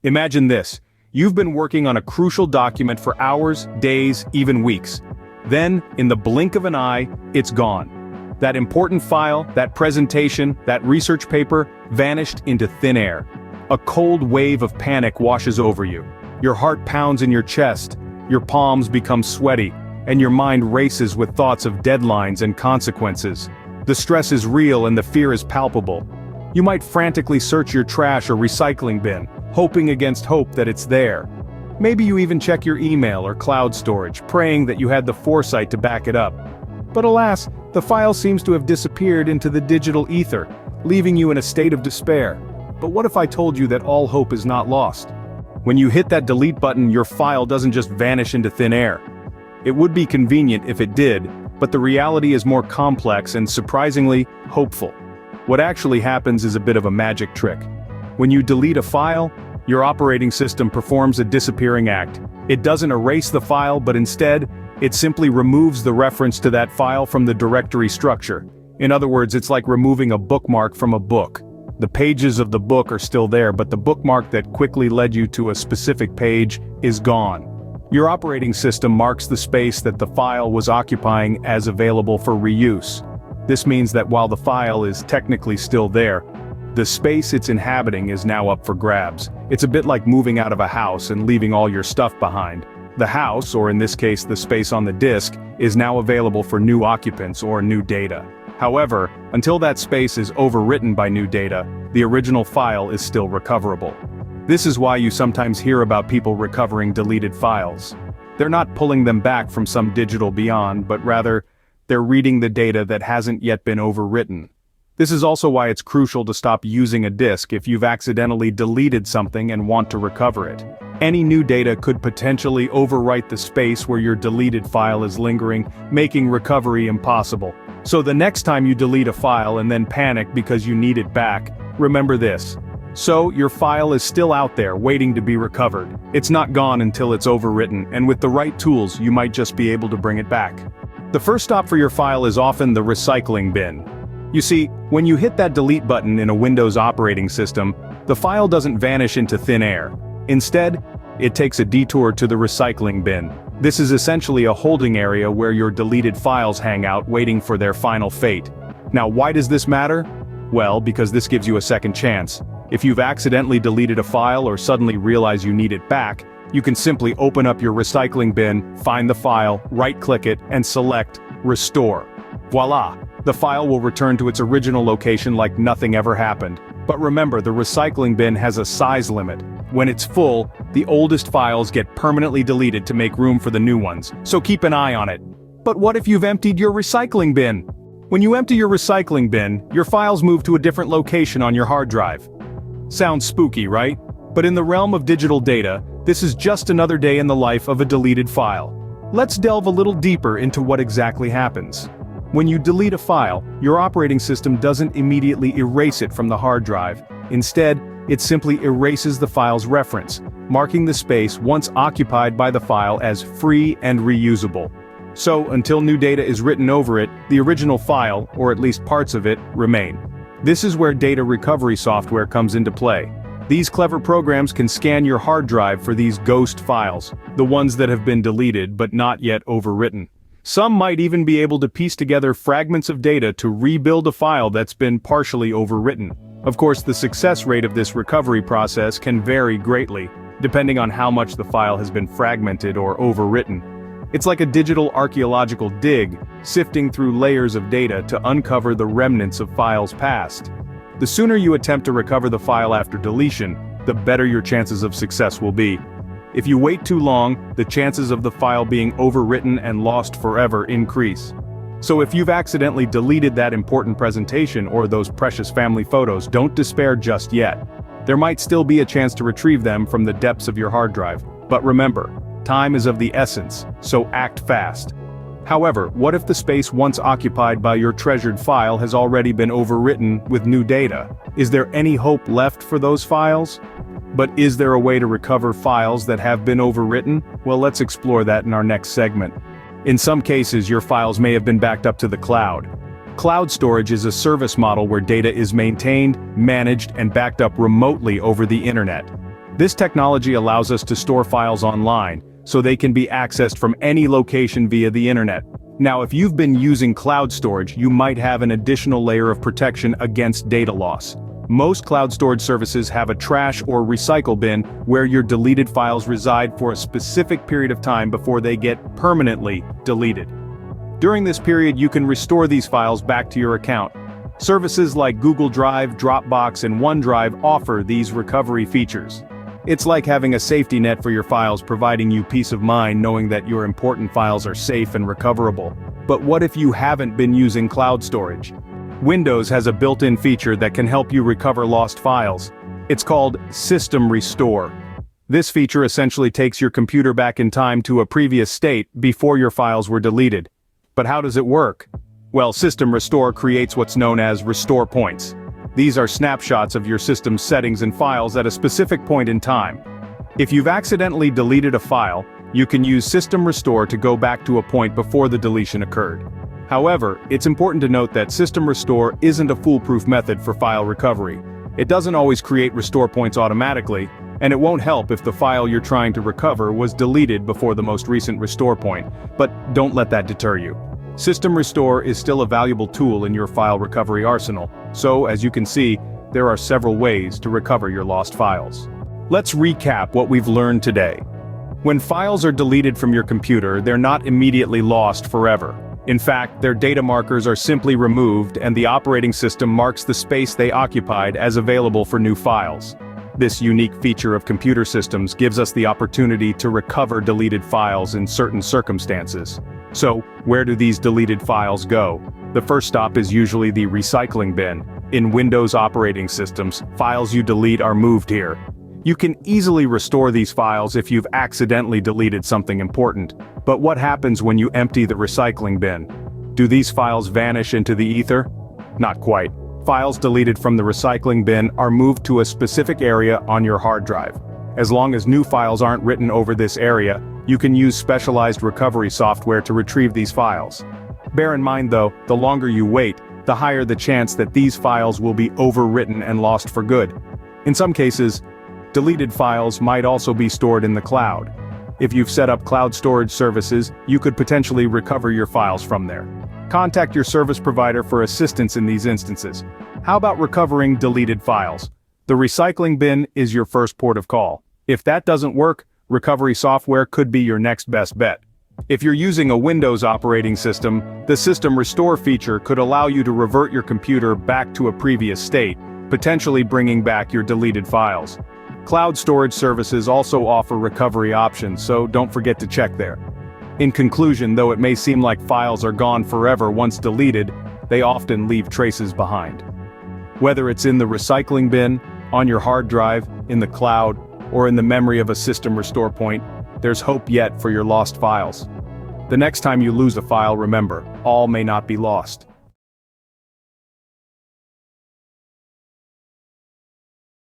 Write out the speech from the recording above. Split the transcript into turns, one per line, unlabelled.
Imagine this. You've been working on a crucial document for hours, days, even weeks. Then, in the blink of an eye, it's gone. That important file, that presentation, that research paper, vanished into thin air. A cold wave of panic washes over you. Your heart pounds in your chest, your palms become sweaty, and your mind races with thoughts of deadlines and consequences. The stress is real and the fear is palpable. You might frantically search your trash or recycling bin, hoping against hope that it's there. Maybe you even check your email or cloud storage, praying that you had the foresight to back it up. But alas, the file seems to have disappeared into the digital ether, leaving you in a state of despair. But what if I told you that all hope is not lost? When you hit that delete button, your file doesn't just vanish into thin air. It would be convenient if it did, but the reality is more complex and surprisingly hopeful. What actually happens is a bit of a magic trick. When you delete a file, your operating system performs a disappearing act. It doesn't erase the file, but instead, it simply removes the reference to that file from the directory structure. In other words, it's like removing a bookmark from a book. The pages of the book are still there, but the bookmark that quickly led you to a specific page is gone. Your operating system marks the space that the file was occupying as available for reuse. This means that while the file is technically still there, the space it's inhabiting is now up for grabs. It's a bit like moving out of a house and leaving all your stuff behind. The house, or in this case the space on the disk, is now available for new occupants or new data. However, until that space is overwritten by new data, the original file is still recoverable. This is why you sometimes hear about people recovering deleted files. They're not pulling them back from some digital beyond, but rather, they're reading the data that hasn't yet been overwritten. This is also why it's crucial to stop using a disk if you've accidentally deleted something and want to recover it. Any new data could potentially overwrite the space where your deleted file is lingering, making recovery impossible. So the next time you delete a file and then panic because you need it back, remember this. So, your file is still out there waiting to be recovered. It's not gone until it's overwritten, and with the right tools, you might just be able to bring it back. The first stop for your file is often the recycling bin. You see, when you hit that delete button in a Windows operating system, the file doesn't vanish into thin air. Instead, it takes a detour to the recycling bin. This is essentially a holding area where your deleted files hang out waiting for their final fate. Now, why does this matter? Well, because this gives you a second chance. If you've accidentally deleted a file or suddenly realize you need it back, you can simply open up your recycling bin, find the file, right-click it, and select Restore. Voila! The file will return to its original location like nothing ever happened. But remember, the recycling bin has a size limit. When it's full, the oldest files get permanently deleted to make room for the new ones, so keep an eye on it. But what if you've emptied your recycling bin? When you empty your recycling bin, your files move to a different location on your hard drive. Sounds spooky, right? But in the realm of digital data, this is just another day in the life of a deleted file. Let's delve a little deeper into what exactly happens. When you delete a file, your operating system doesn't immediately erase it from the hard drive. Instead, it simply erases the file's reference, marking the space once occupied by the file as free and reusable. So, until new data is written over it, the original file, or at least parts of it, remain. This is where data recovery software comes into play. These clever programs can scan your hard drive for these ghost files, the ones that have been deleted but not yet overwritten. Some might even be able to piece together fragments of data to rebuild a file that's been partially overwritten. Of course, the success rate of this recovery process can vary greatly, depending on how much the file has been fragmented or overwritten. It's like a digital archaeological dig, sifting through layers of data to uncover the remnants of files past. The sooner you attempt to recover the file after deletion, the better your chances of success will be. If you wait too long, the chances of the file being overwritten and lost forever increase. So if you've accidentally deleted that important presentation or those precious family photos, don't despair just yet. There might still be a chance to retrieve them from the depths of your hard drive. But remember, time is of the essence, so act fast. However, what if the space once occupied by your treasured file has already been overwritten with new data? Is there any hope left for those files? But is there a way to recover files that have been overwritten? Well, let's explore that in our next segment. In some cases, your files may have been backed up to the cloud. Cloud storage is a service model where data is maintained, managed, and backed up remotely over the internet. This technology allows us to store files online, so they can be accessed from any location via the internet. Now, if you've been using cloud storage, you might have an additional layer of protection against data loss. Most cloud storage services have a trash or recycle bin where your deleted files reside for a specific period of time before they get permanently deleted. During this period, you can restore these files back to your account. Services like Google Drive, Dropbox, and OneDrive offer these recovery features. It's like having a safety net for your files, providing you peace of mind knowing that your important files are safe and recoverable. But what if you haven't been using cloud storage? Windows has a built-in feature that can help you recover lost files. It's called System Restore. This feature essentially takes your computer back in time to a previous state before your files were deleted. But how does it work? Well, System Restore creates what's known as restore points. These are snapshots of your system's settings and files at a specific point in time. If you've accidentally deleted a file, you can use System Restore to go back to a point before the deletion occurred. However, it's important to note that System Restore isn't a foolproof method for file recovery. It doesn't always create restore points automatically, and it won't help if the file you're trying to recover was deleted before the most recent restore point. But don't let that deter you. System Restore is still a valuable tool in your file recovery arsenal, so as you can see, there are several ways to recover your lost files. Let's recap what we've learned today. When files are deleted from your computer, they're not immediately lost forever. In fact, their data markers are simply removed and the operating system marks the space they occupied as available for new files. This unique feature of computer systems gives us the opportunity to recover deleted files in certain circumstances. So, where do these deleted files go? The first stop is usually the recycling bin. In Windows operating systems, files you delete are moved here. You can easily restore these files if you've accidentally deleted something important. But what happens when you empty the recycling bin? Do these files vanish into the ether? Not quite. Files deleted from the recycling bin are moved to a specific area on your hard drive. As long as new files aren't written over this area, you can use specialized recovery software to retrieve these files. Bear in mind though, the longer you wait, the higher the chance that these files will be overwritten and lost for good. In some cases, deleted files might also be stored in the cloud. If you've set up cloud storage services, you could potentially recover your files from there. Contact your service provider for assistance in these instances. How about recovering deleted files? The recycling bin is your first port of call. If that doesn't work, recovery software could be your next best bet. If you're using a Windows operating system, the System Restore feature could allow you to revert your computer back to a previous state, potentially bringing back your deleted files. Cloud storage services also offer recovery options, so don't forget to check there. In conclusion, though it may seem like files are gone forever once deleted, they often leave traces behind. Whether it's in the recycling bin, on your hard drive, in the cloud, or in the memory of a System Restore point, there's hope yet for your lost files. The next time you lose a file, remember, all may not be lost.